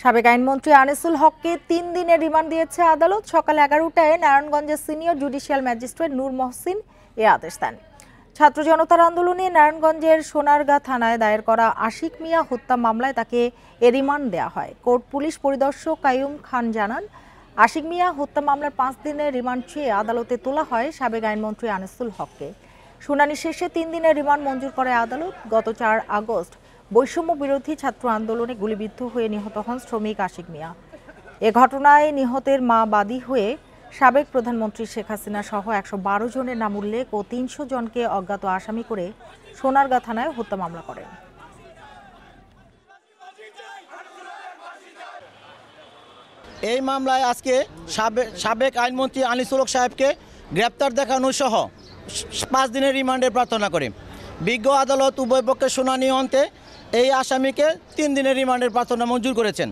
সাবেক আইনমন্ত্রী আনিসুল হককে ৩ দিনের রিমান্ড দিয়েছে আদালত। সকাল ১১টায় নারায়ণগঞ্জের সিনিয়র জুডিশিয়াল ম্যাজিস্ট্রেট নূর মহসিন এ আদেশ দেন। ছাত্র জনতার আন্দোলনে নারায়ণগঞ্জের সোনারগাঁ থানায় দায়ের করা আশিক মিয়া হত্যা মামলায় তাকে এ রিমান্ড দেওয়া হয়। কোর্ট পুলিশ পরিদর্শক কাইয়ুম খান জানান, আশিক মিয়া হত্যা মামলার ৫ দিনের রিমান্ড চেয়ে আদালতে তোলা হয় সাবেক আইনমন্ত্রী আনিসুল হককে। শুনানি শেষে ৩ দিনের রিমান্ড মঞ্জুর করে আদালত। গত ৪ আগস্ট বৈষম্য বিরোধী ছাত্র আন্দোলনে গুলিবিদ্ধ হয়ে নিহত হন শ্রমিক আশিক মিয়া। এ ঘটনায় নিহতের মা বাদী হয়ে সাবেক প্রধানমন্ত্রী শেখ হাসিনা সহ ১১২ জনের নাম উল্লেখ ও ৩০০ জনকে অজ্ঞাত আসামি করে সোনারগাঁ থানায় হত্যা মামলা করেন। এই মামলায় আজকে সাবেক আইনমন্ত্রী আনিসুল হক সাহেবকে গ্রেপ্তার দেখানো সহ ৫ দিনের রিমান্ডের প্রার্থনা করে বিজ্ঞ আদালত উভয় পক্ষের শুনানি অন্তে এই আসামিকে ৩ দিনের রিমান্ডের প্রার্থনা মঞ্জুর করেছেন।